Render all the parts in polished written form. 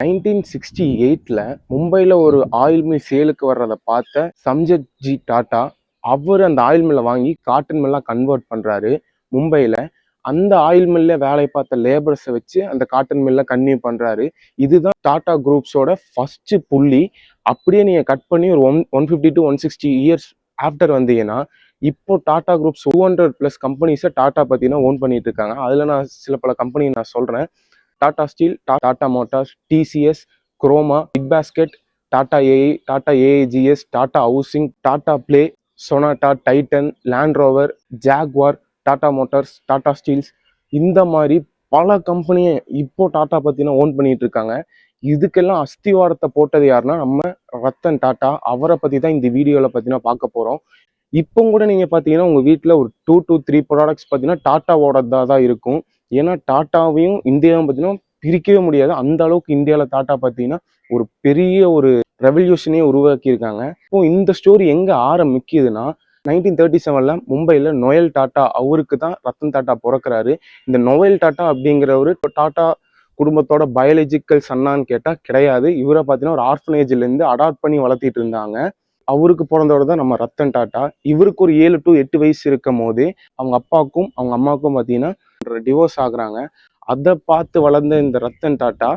1968ல மும்பையில் ஒரு oil mill சேலுக்கு வர்றதை பார்த்த சம்ஜத்ஜி டாட்டா அவர் அந்த ஆயில் மில்லை வாங்கி காட்டன் மில்லாக கன்வெர்ட் பண்ணுறாரு மும்பையில். அந்த ஆயில் மில்ல வேலை பார்த்த லேபர்ஸை வச்சு அந்த காட்டன் மில்ல கன்டினியூ பண்ணுறாரு. இதுதான் டாடா குரூப்ஸோட ஃபர்ஸ்ட் புள்ளி. அப்படியே நீங்கள் கட் பண்ணி ஒரு 150 to 160 இயர்ஸ் ஆஃப்டர் வந்தீங்கன்னா இப்போ டாடா குரூப்ஸ் 200+ கம்பெனிஸை டாட்டா பார்த்தீங்கன்னா ஓன் பண்ணிட்டு இருக்காங்க. அதில் நான் சில பல கம்பெனி நான் சொல்கிறேன். Tata Steel, Tata Motors, TCS, Croma, Big Basket, Tata AI, Tata AIGS, Tata housing, Tata Play, Sonata, Titan, Land Rover, Jaguar, Tata Motors, Tata steels, இந்த மாதிரி பல கம்பெனியை இப்போ டாட்டா பார்த்தீங்கன்னா ஓன் பண்ணிட்டு இருக்காங்க. இதுக்கெல்லாம் அஸ்திவாரத்தை போட்டது யாருன்னா நம்ம ரத்தன் டாட்டா. அவரை பற்றி தான் இந்த வீடியோவில் பார்த்தீங்கன்னா பார்க்க போகிறோம். இப்போ கூட நீங்கள் பார்த்தீங்கன்னா உங்கள் வீட்டில் ஒரு 2 to 3 ப்ராடக்ட்ஸ் பார்த்தீங்கன்னா டாட்டாவோடதாக தான் இருக்கும். ஏன்னா டாட்டாவையும் இந்தியாவும் பார்த்தீங்கன்னா பிரிக்கவே முடியாது. அந்த அளவுக்கு இந்தியாவில் டாட்டா பார்த்தீங்கன்னா ஒரு பெரிய ஒரு ரெவல்யூஷனே உருவாக்கியிருக்காங்க. இப்போ இந்த ஸ்டோரி எங்கே ஆரம்பிக்குதுன்னா 1937ல் மும்பையில் நொயல் டாட்டா, அவருக்கு தான் ரத்தன் டாட்டா பிறக்கிறாரு. இந்த நொயல் டாட்டா அப்படிங்கிறவர் டாட்டா குடும்பத்தோட பயாலஜிக்கல் சன்னான்னு கேட்டால் கிடையாது. இவரை பார்த்தீங்கன்னா ஒரு ஆர்ஃபனேஜ்லேருந்து அடாப்ட் பண்ணி வளர்த்திட்டு இருந்தாங்க. அவருக்கு பிறந்தவர் தான் நம்ம ரத்தன் டாட்டா. இவருக்கு ஒரு 7 to 8 வயசு இருக்கும் போதே அவங்க அப்பாவுக்கும் அவங்க அம்மாவுக்கும் பார்த்தீங்கன்னா டிவோர்ஸ் ஆகுறாங்க. அதை பார்த்து வளர்ந்த இந்த ரத்தன் டாட்டா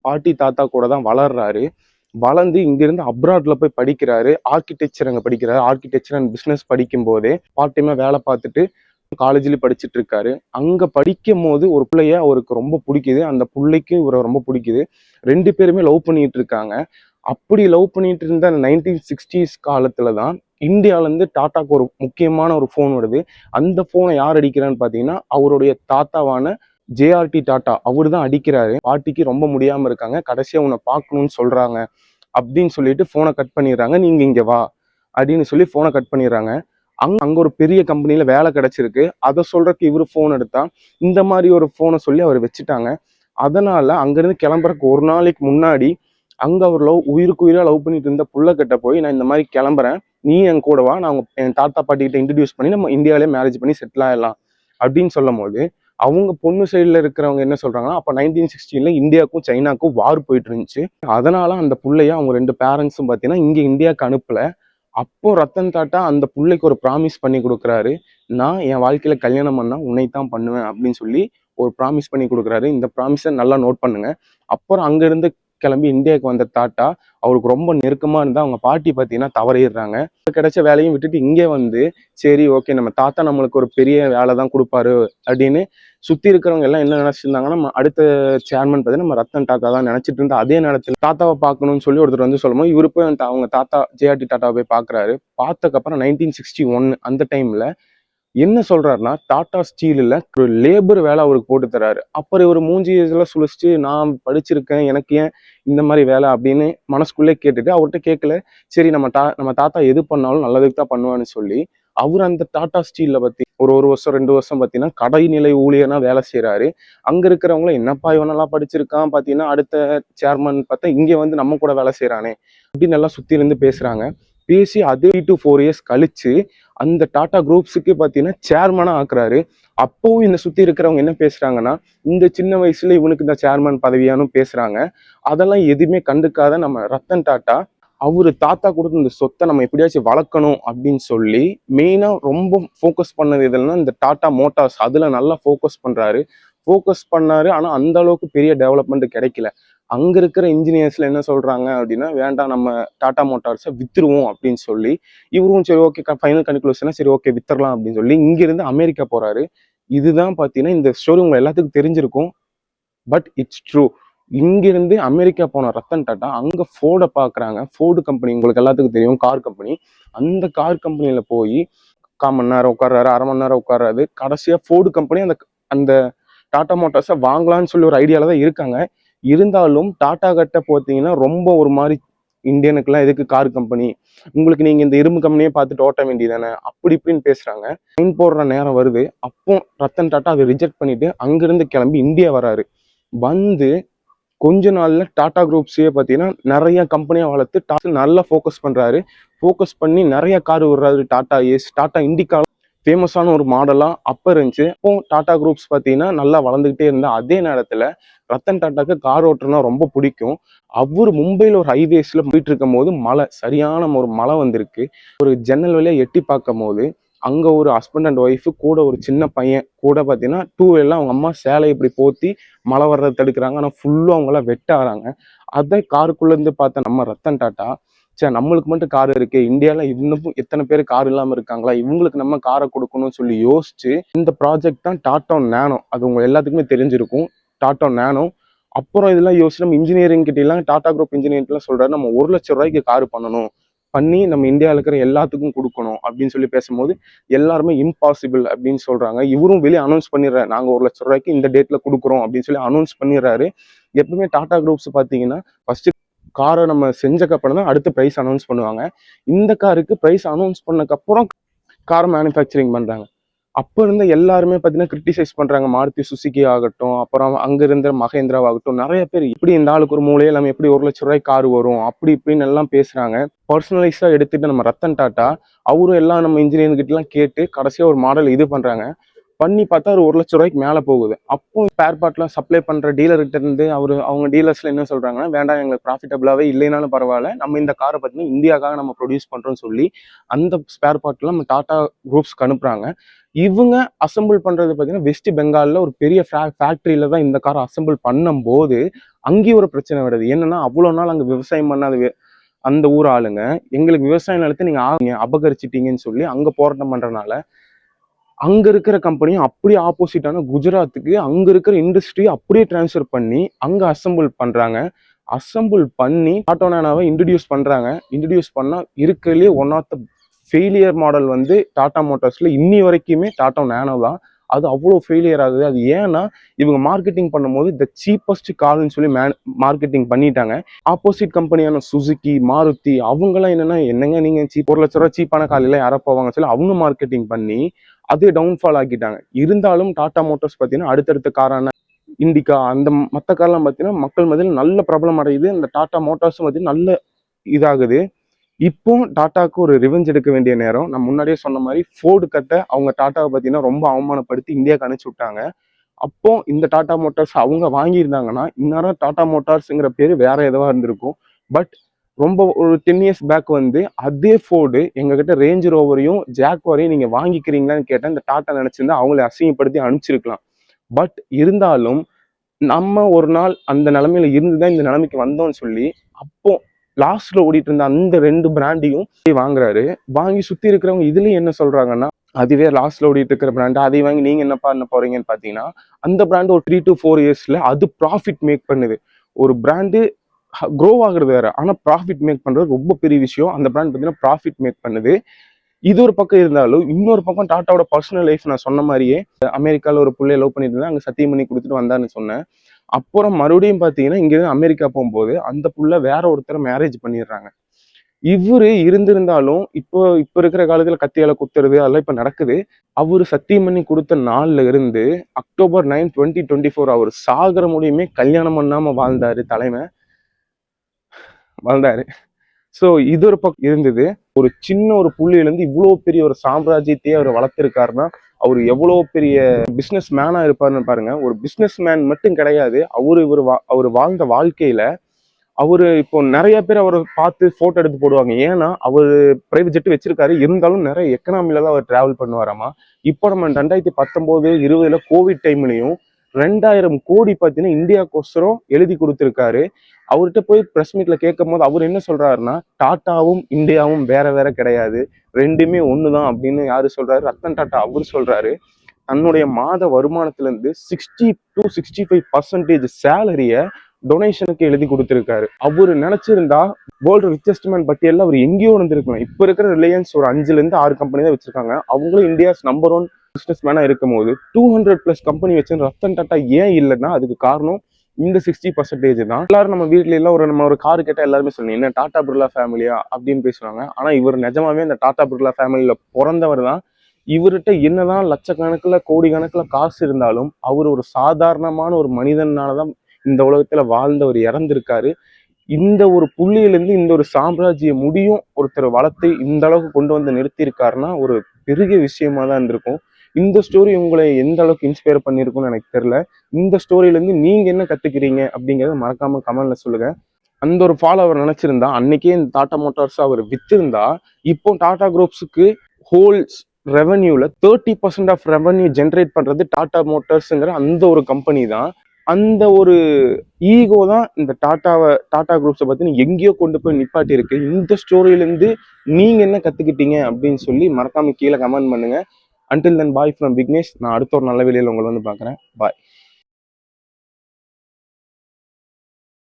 பாட்டி தாத்தா கூட தான் வளர்றாரு. வளர்ந்து இங்கிருந்து அப்ராட்ல போய் படிக்கிறாரு. ஆர்கிடெக்சர் அங்கே படிக்கிறாரு. ஆர்கிடெக்சர் அண்ட் பிஸ்னஸ் படிக்கும் போதே பார்ட் டைமா வேலை பார்த்துட்டு காலேஜ்லேயும் படிச்சுட்டு இருக்காரு. அங்கே படிக்கும் போது ஒரு பிள்ளைய அவருக்கு ரொம்ப பிடிக்குது. அந்த பிள்ளைக்கும் இவரை ரொம்ப பிடிக்குது. 2 பேருமே லவ் பண்ணிட்டு இருக்காங்க. அப்படி லவ் பண்ணிட்டு இருந்த 1960s காலத்துல தான் இந்தியாவிலேருந்து டாட்டாக்கு ஒரு முக்கியமான ஒரு ஃபோன் வருது. அந்த ஃபோனை யார் அடிக்கிறான்னு பார்த்தீங்கன்னா அவருடைய தாத்தாவான ஜேஆர்டி டாட்டா அவர் தான் அடிக்கிறாரு. பாட்டிக்கு ரொம்ப முடியாமல் இருக்காங்க. கடைசியாக உன்னை பார்க்கணும்னு சொல்கிறாங்க அப்படின்னு சொல்லிட்டு ஃபோனை கட் பண்ணிடுறாங்க. நீங்கள் இங்கே வா அப்படின்னு சொல்லி ஃபோனை கட் பண்ணிடுறாங்க. அங்கே ஒரு பெரிய கம்பெனியில் வேலை கிடைச்சிருக்கு. அதை சொல்றதுக்கு இவர் ஃபோன் எடுத்தா இந்த மாதிரி ஒரு ஃபோனை சொல்லி அவர் வச்சுட்டாங்க. அதனால அங்கேருந்து கிளம்புறதுக்கு ஒரு நாளைக்கு முன்னாடி அங்கே அவர் உயிருக்கு உயிராக லவ் பண்ணிட்டு இருந்த புள்ளக்கிட்ட போய் நான் இந்த மாதிரி கிளம்புறேன், நீ என் கூட வா, நான் என் தாத்தா பாட்டிக்கிட்ட இன்ட்ரடியூஸ் பண்ணி நம்ம இந்தியாவிலே மேரேஜ் பண்ணி செட்டில் ஆகிடலாம் அப்படின்னு சொல்லும் போது அவங்க பொண்ணு சைடில் இருக்கிறவங்க என்ன சொல்றாங்கன்னா அப்போ 1960ல இந்தியாவுக்கும் சைனாக்கும் வார் போயிட்டு இருந்துச்சு. அதனால அந்த பிள்ளைய அவங்க 2 பேரண்ட்ஸும் பார்த்தீங்கன்னா இங்கே இந்தியாவுக்கு அனுப்பல. அப்போ ரத்தன் டாட்டா அந்த பிள்ளைக்கு ஒரு ப்ராமிஸ் பண்ணி கொடுக்குறாரு. நான் என் வாழ்க்கையில கல்யாணம் பண்ணா உன்னை தான் பண்ணுவேன் அப்படின்னு சொல்லி ஒரு ப்ராமிஸ் பண்ணி கொடுக்குறாரு. இந்த ப்ராமிஸை நல்லா நோட் பண்ணுங்க. அப்புறம் அங்கிருந்து கிளம்பி இந்தியாவுக்கு வந்த டாட்டா அவருக்கு ரொம்ப நெருக்கமா இருந்தா அவங்க பாட்டி பார்த்தீங்கன்னா தவறிடுறாங்க. கிடைச்ச வேலையும் விட்டுட்டு இங்கே வந்து சரி ஓகே நம்ம தாத்தா நம்மளுக்கு ஒரு பெரிய வேலை தான் கொடுப்பாரு அப்படின்னு சுத்தி இருக்கிறவங்க எல்லாம் என்ன நினைச்சிருந்தாங்கன்னா நம்ம அடுத்த சேர்மன் பார்த்தீங்கன்னா நம்ம ரத்தன் டாட்டா தான் நினைச்சிட்டு இருந்தா. அதே நேரத்தில் தாத்தாவை பார்க்கணும்னு சொல்லி ஒருத்தர் வந்து சொல்லும்போது இவரு போய் அவங்க தாத்தா ஜேஆர்டி டாட்டாவை போய் பார்க்குறாரு. பார்த்ததுக்கப்புறம் 1961 அந்த டைம்ல என்ன சொல்றாருன்னா டாடா ஸ்டீலில் ஒரு லேபர் வேலை அவருக்கு போட்டு தராரு. அப்புறம் இவர் மூஞ்சி இதெல்லாம் சுழிச்சிட்டு நான் படிச்சிருக்கேன், எனக்கு ஏன் இந்த மாதிரி வேலை அப்படின்னு மனசுக்குள்ளே கேட்டுட்டு அவர்கிட்ட கேட்கல. சரி நம்ம தாத்தா எது பண்ணாலும் நல்லதுக்கு தான் பண்ணுவான்னு சொல்லி அவர் அந்த டாடா ஸ்டீல்ல பத்தி ஒரு வருஷம் 2 வருஷம் பார்த்தீங்கன்னா கடைநிலை ஊழியனா வேலை செய்யறாரு. அங்க இருக்கிறவங்களும் என்னப்பா இவனெல்லாம் படிச்சிருக்கான் பார்த்தீங்கன்னா அடுத்த சேர்மன் பார்த்தா இங்கே வந்து நம்ம கூட வேலை செய்யறானே அப்படின்னு எல்லாம் சுத்தி இருந்து பேசுறாங்க. பேசி அதே 3 to 4 இயர்ஸ் கழிச்சு அந்த டாடா குரூப்ஸுக்கு பார்த்தீங்கன்னா சேர்மனா ஆக்குறாரு. அப்பவும் இந்த சுத்தி இருக்கிறவங்க என்ன பேசுறாங்கன்னா இந்த சின்ன வயசுல இவனுக்கு இந்த சேர்மன் பதவியானு பேசுறாங்க. அதெல்லாம் எதுவுமே கண்டுக்காத நம்ம ரத்தன் டாட்டா அவரு தாத்தா கொடுத்த இந்த சொத்தை நம்ம எப்படியாச்சும் வளர்க்கணும் அப்படின்னு சொல்லி மெயினா ரொம்ப ஃபோக்கஸ் பண்ணது எதுனா இந்த டாடா மோட்டார்ஸ் அதுல நல்லா ஃபோக்கஸ் பண்ணாரு. ஆனா அந்த அளவுக்கு பெரிய டெவலப்மெண்ட் கிடைக்கல. அங்க இருக்கிற இன்ஜினியர்ஸ்ல என்ன சொல்றாங்க அப்படின்னா வேண்டாம் நம்ம டாடா மோட்டார்ஸை வித்துருவோம் அப்படின்னு சொல்லி இவரும் சரி ஓகே ஃபைனல் கன்க்ளூஷனா சரி ஓகே வித்துரலாம் அப்படின்னு சொல்லி இங்கிருந்து அமெரிக்கா போறாரு. இதுதான் பார்த்தீங்கன்னா இந்த ஸ்டோரி உங்க எல்லாத்துக்கும் தெரிஞ்சிருக்கும். But it's true. இங்கிருந்து அமெரிக்கா போன ரத்தன் டாட்டா அங்க ஃபோர்டை பாக்குறாங்க. ஃபோர்டு கம்பெனி உங்களுக்கு எல்லாத்துக்கும் தெரியும், கார் கம்பெனி. அந்த கார் கம்பெனியில போய் 1/4 மணி நேரம் உட்கார்றாரு, 1/2 மணி நேரம் உட்கார்றாரு. கடைசியா ஃபோர்டு கம்பெனி அந்த அந்த டாடா மோட்டார்ஸை வாங்கலாம்னு சொல்லி ஒரு ஐடியால தான் இருக்காங்க. இருந்தாலும் டாடா கிட்ட பார்த்தீங்கன்னா ரொம்ப ஒரு மாதிரி இந்தியனுக்குலாம் எதுக்கு கார் கம்பெனி, உங்களுக்கு நீங்க இந்த இரும்பு கம்பெனியே பார்த்துட்டு ஓட்ட வேண்டியதானே அப்படி இப்படின்னு பேசுறாங்க. சைன் போடுற நேரம் வருது. அப்போ ரத்தன் டாட்டா அதை ரிஜெக்ட் பண்ணிட்டு அங்கிருந்து கிளம்பி இந்தியா வராரு. வந்து கொஞ்ச நாள்ல டாடா குரூப்ஸே பார்த்தீங்கன்னா நிறைய கம்பெனியா வளர்த்து நல்லா ஃபோக்கஸ் பண்றாரு. ஃபோக்கஸ் பண்ணி நிறைய கார் விடுறாரு. டாடா ஏஸ், டாடா இண்டிகா ஃபேமஸான ஒரு மாடலா அப்ப இருந்துச்சு. இப்போ டாடா குரூப்ஸ் பார்த்தீங்கன்னா நல்லா வளர்ந்துகிட்டே இருந்தா, அதே நேரத்துல ரத்தன் டாட்டாக்கு கார் ஓட்டுறதுனா ரொம்ப பிடிக்கும். அவரு மும்பைல ஒரு ஹைவேஸ்ல போயிட்டு இருக்கும்போது மழை, சரியான ஒரு மழை வந்திருக்கு. ஒரு ஜன்னல் வழியா எட்டி பார்க்கும்போது அங்க ஒரு ஹஸ்பண்ட் அண்ட் ஒய்ஃப் கூட ஒரு சின்ன பையன் கூட பார்த்தீங்கன்னா, டூ வீலர்ல அவங்க அம்மா சேலைய இப்படி போத்தி மழை வர்றத தடுக்குறாங்க. ஆனா ஃபுல்லா அவங்கலாம் வெட்ட ஆறாங்க. அத காருக்குள்ள இருந்து பார்த்த நம்ம ரத்தன் டாட்டா, ச்சே நம்மளுக்கு மட்டும் கார் இருக்கே, இந்தியால இன்னமும் எத்தனை பேர் கார் இல்லாம இருக்காங்களா, இவங்களுக்கு நம்ம காரை கொடுக்கணும்னு சொல்லி யோசிச்சு இந்த ப்ராஜெக்ட் தான் டாடா நேனோ. அது உங்க எல்லாத்துக்குமே தெரிஞ்சிருக்கும், டாடா நேனோ. அப்புறம் இதெல்லாம் யோசிச்சு நம்ம இன்ஜினியரிங் கிட்ட எல்லாம் டாடா குரூப் இன்ஜினியரிங் சொல்றாரு, நம்ம 1,00,000 ரூபாய்க்கு கார் பண்ணணும், பண்ணி நம்ம இந்தியாவில் இருக்கிற எல்லாத்துக்கும் கொடுக்கணும் அப்படின்னு சொல்லி பேசும்போது எல்லாருமே இம்பாசிபிள் அப்படின்னு சொல்றாங்க. இவரும் வெளியே அனௌன்ஸ் பண்ணிடுறாரு, நாங்க 1,00,000 ரூபாய்க்கு இந்த டேட்ல கொடுக்குறோம் அப்படின்னு சொல்லி அனௌன்ஸ் பண்ணிடுறாரு. எப்பவுமே டாடா குரூப்ஸ் பாத்தீங்கன்னா ஃபர்ஸ்ட் காரை நம்ம செஞ்சக்கு அப்புறம் தான் அடுத்த பிரைஸ் அனௌன்ஸ் பண்ணுவாங்க. இந்த காருக்கு பிரைஸ் அனௌன்ஸ் பண்ணக்கு அப்புறம் கார் மேனுஃபேக்சரிங் பண்றாங்க. அப்ப இருந்த எல்லாருமே பாத்தீங்கன்னா கிரிட்டிசைஸ் பண்றாங்க, மாருதி சுசுகி ஆகட்டும், அப்புறம் அங்க இருந்த மகேந்திராவாகட்டும், நிறைய பேர் இப்படி இந்த ஆளுக்கு ஒரு மூலையில நம்ம எப்படி 1,00,000 ரூபாய்க்கு கார் வரும் அப்படி இப்படின்னு எல்லாம் பேசுறாங்க. பர்சனலைஸா எடுத்துட்டு நம்ம ரத்தன் டாட்டா அவரும் எல்லாம் நம்ம இன்ஜினியர் கிட்ட எல்லாம் கேட்டு கடைசியா ஒரு மாடல் இது பண்றாங்க. பண்ணி பார்த்தா ஒரு 1,00,000 ரூபாய்க்கு மேல போகுது. அப்போ ஸ்பேர் பார்ட்லாம் சப்ளை பண்ற டீலர்கிட்ட இருந்து அவங்க டீலர்ஸ்ல என்ன சொல்றாங்கன்னா, வேண்டாம் எங்களுக்கு ப்ராஃபிட்டபிளாவே இல்லைனாலும் பரவாயில்ல, நம்ம இந்த காரை பார்த்தீங்கன்னா இந்தியாக்காக நம்ம ப்ரொடியூஸ் பண்றோம்னு சொல்லி அந்த ஸ்பேர் பார்ட்லாம் நம்ம டாடா குரூப்ஸ்க்கு அனுப்புறாங்க. இவங்க அசம்பிள் பண்றது பார்த்தீங்கன்னா வெஸ்ட் பெங்கால்ல ஒரு பெரிய ஃபேக்டரியில தான் இந்த காரை அசம்பிள் பண்ணும் போது அங்கேயும் ஒரு பிரச்சனை வருது. என்னன்னா அவ்வளவு நாள் அங்க விவசாயம் பண்ணாத அந்த ஊர் ஆளுங்க எங்களுக்கு விவசாய நிலத்தை நீங்க அபகரிச்சிட்டீங்கன்னு சொல்லி அங்க போராட்டம் பண்றதுனால அங்க இருக்கிற கம்பெனியும் அப்படியே ஆப்போசிட்டான குஜராத்துக்கு அங்க இருக்கிற இண்டஸ்ட்ரி அப்படியே டிரான்ஸ்ஃபர் பண்ணி அங்க அசம்பிள் பண்றாங்க. அசம்பிள் பண்ணி டாடா நேனோவை இன்ட்ரடியூஸ் பண்றாங்க. இன்ட்ரடியூஸ் பண்ணா இருக்கிறதுலே one of the failure model வந்து டாடா மோட்டார்ஸ்ல இன்னி வரைக்குமே டாடா நேனோ தான். அது அவ்வளோ ஃபெயிலியர் ஆகுது. அது ஏன்னா இவங்க மார்க்கெட்டிங் பண்ணும்போது த சீப்பஸ்ட் கார்னு சொல்லி மார்க்கெட்டிங் பண்ணிட்டாங்க. ஆப்போசிட் கம்பெனியான சுசுகி, மாருதி அவங்கெல்லாம் என்னங்க நீங்க சீப் 1,00,000 சீப்பான காலையில யாரோ போவாங்க சொல்லி அவங்க மார்க்கெட்டிங் பண்ணி அதே டவுன்ஃபால் ஆக்கிட்டாங்க. இருந்தாலும் டாடா மோட்டார்ஸ் பார்த்தீங்கன்னா அடுத்தடுத்த காரான இண்டிகா அந்த மற்ற கார்லாம் பார்த்தீங்கன்னா மக்கள் மத்தியில் நல்ல பிரபலம் அடையுது. இந்த டாடா மோட்டார்ஸும் பார்த்தீங்கன்னா நல்ல இதாகுது. இப்போ டாட்டாக்கு ஒரு ரிவெஞ்ச் எடுக்க வேண்டிய நேரம். நான் முன்னாடியே சொன்ன மாதிரி ஃபோர்டு கட்ட அவங்க டாட்டாவை பார்த்தீங்கன்னா ரொம்ப அவமானப்படுத்தி இந்தியாவுக்கு அனுப்பிச்சு விட்டாங்க. அப்போ இந்த டாடா மோட்டார்ஸ் அவங்க வாங்கியிருந்தாங்கன்னா இந்நேரம் டாடா மோட்டார்ஸ்ங்கிற பேர் வேற எதுவா இருந்திருக்கும். பட் ரொம்ப ஒரு 10 இயர்ஸ் பேக் வந்து அதே ஃபோர்டு எங்ககிட்ட ரேஞ்ச் ரோவரையும் ஜாக்வாரையும் நீங்க வாங்கிக்கிறீங்களான்னு கேட்டேன். இந்த டாட்டா நினைச்சிருந்தா அவங்களை அசிங்கப்படுத்தி அனுப்பிச்சிருக்கலாம். பட் இருந்தாலும் நம்ம ஒரு நாள் அந்த நிலைமையில இருந்துதான் இந்த நிலைமைக்கு வந்தோம்னு சொல்லி அப்போ லாஸ்ட்ல ஓடிட்டு இருந்த அந்த 2 பிராண்டையும் வாங்குறாரு. வாங்கி சுத்தி இருக்கிறவங்க இதுலயும் என்ன சொல்றாங்கன்னா, அதுவே லாஸ்ட்ல ஓடிட்டு இருக்கிற பிராண்ட் அதை வாங்கி நீங்க என்ன பண்ண போறீங்கன்னு பாத்தீங்கன்னா, அந்த பிராண்ட் ஒரு 3 to 4 இயர்ஸ்ல அது ப்ராஃபிட் மேக் பண்ணுது. ஒரு பிராண்டு க்ரோ ஆகுறது வேற, ஆனா ப்ராஃபிட் மேக் பண்றது ரொம்ப பெரிய விஷயம். அந்த பிராண்ட் பாத்தீங்கன்னா ப்ராஃபிட் மேக் பண்ணுது. இது ஒரு பக்கம் இருந்தாலும் இன்னொரு பக்கம் டாட்டாவோட பர்சனல் லைஃப் நான் சொன்ன மாதிரியே அமெரிக்கால ஒரு புள்ளைய லவ் பண்ணிட்டு இருந்தா அங்க சத்தியம் பண்ணி கொடுத்துட்டு வந்தான்னு சொன்னேன். அப்புறம் மறுபடியும் பாத்தீங்கன்னா இங்க இருந்து அமெரிக்கா போகும்போது அந்த புள்ள வேற ஒருத்தரை மேரேஜ் பண்ணிடுறாங்க. இவரு இருந்திருந்தாலும் இப்ப இருக்கிற காலத்துல கத்தியால குத்துறது அதெல்லாம் இப்ப நடக்குது. அவரு சத்தியம் பண்ணி கொடுத்த நாள்ல இருந்து October 9, 2024 அவர் சாகர முடியுமே கல்யாணம் பண்ணாம வாழ்ந்தாரு. சோ இது ஒரு பக்கம் இருந்தது. ஒரு சின்ன ஒரு புள்ளியில இருந்து இவ்வளவு பெரிய ஒரு சாம்ராஜ்யத்தையே அவர் வளர்த்திருக்காருன்னா அவர் எவ்வளவு பெரிய பிசினஸ் மேனா இருப்பாருன்னு பாருங்க. ஒரு பிசினஸ் மேன் மட்டும் கிடையாது, அவர் வாழ்ந்த வாழ்க்கையில அவரு இப்போ நிறைய பேர் அவரை பார்த்து போட்டோ எடுத்து போடுவாங்க. ஏன்னா அவரு பிரைவேட் ஜெட் வச்சிருக்காரு, இருந்தாலும் நிறைய எக்கனாமில தான் அவர் டிராவல் பண்ணுவாராமா. இப்போ நம்ம 2019, 20 கோவிட் டைம்லயும் 2,000 கோடி பார்த்தீங்கன்னா இந்தியாவுக்கோசரம் எழுதி கொடுத்திருக்காரு. அவர்கிட்ட போய் பிரஸ் மீட்ல கேட்கும் போது அவர் என்ன சொல்றாருன்னா, டாட்டாவும் இந்தியாவும் வேற வேற கிடையாது, ரெண்டுமே ஒண்ணுதான் அப்படின்னு யாரு சொல்றாரு, ரத்தன் டாட்டா அவரு சொல்றாரு. தன்னுடைய மாத வருமானத்துல இருந்து 60 to 65% சேலரிய டொனேஷனுக்கு எழுதி கொடுத்திருக்காரு. அவரு நினைச்சிருந்தா வேர்ல்டு ரிச்சஸ்ட் மேன் பட்டியல்ல அவர் எங்கேயோ இருந்திருக்கலாம். இப்ப இருக்கிற ரிலையன்ஸ் ஒரு 5ல இருந்து 6 கம்பெனி தான் வச்சிருக்காங்க. அவங்களும் இந்தியாஸ் நம்பர் 1 பிசினஸ் மேனா இருக்கும் போது 200+ கம்பெனி வச்சு ரத்தன் டாட்டா ஏன் இல்லைன்னா அதுக்கு காரணம் இந்த 60% தான். எல்லாரும் நம்ம வீட்ல எல்லாம் நம்ம ஒரு கார் கேட்டா எல்லாருமே சொல்லுங்க என்ன டாடா பிர்லா ஃபேமிலியா அப்படின்னு பேசுவாங்க. ஆனா இவர் நிஜமாவே இந்த டாடா பிர்லா ஃபேமிலியில பிறந்தவர் தான். இவர்கிட்ட என்னதான் லட்சக்கணக்குல கோடி கணக்குல காசு இருந்தாலும் அவர் ஒரு சாதாரணமான ஒரு மனிதனாலதான் இந்த உலகத்துல வாழ்ந்தவர் இறந்திருக்காரு. இந்த ஒரு புள்ளியிலிருந்து இந்த ஒரு சாம்ராஜ்ய முடியும் ஒருத்தர் வளர்த்து இந்த அளவுக்கு கொண்டு வந்து நிறுத்தி இருக்காருன்னா ஒரு பெரிய விஷயமா தான் இருந்திருக்கும். இந்த ஸ்டோரி உங்களை எந்த அளவுக்கு இன்ஸ்பயர் பண்ணியிருக்கும்னு எனக்கு தெரியல. இந்த ஸ்டோரியில இருந்து நீங்க என்ன கத்துக்கிறீங்க அப்படிங்கறத மறக்காம கமெண்ட்ல சொல்லுங்க. அந்த ஒரு ஃபாலோ அவர் நினைச்சிருந்தா அன்னைக்கே இந்த டாடா மோட்டார்ஸ் அவர் வித்திருந்தா இப்போ டாடா குரூப்ஸுக்கு ஹோல்ஸ் ரெவன்யூல 30% ஆஃப் ரெவன்யூ ஜென்ரேட் பண்றது டாடா மோட்டார்ஸ்ங்கிற அந்த ஒரு கம்பெனி தான். அந்த ஒரு ஈகோ தான் இந்த டாடா குரூப்ஸை பத்தி எங்கேயோ கொண்டு போய் நிப்பாட்டி இருக்கு. இந்த ஸ்டோரியில இருந்து நீங்க என்ன கத்துக்கிட்டீங்க அப்படின்னு சொல்லி மறக்காம கீழே கமெண்ட் பண்ணுங்க. Until then bye from Vignesh. நான் அடுத்த ஒரு நல்ல வேலையில் உங்களை வந்து பார்க்குறேன். பாய்.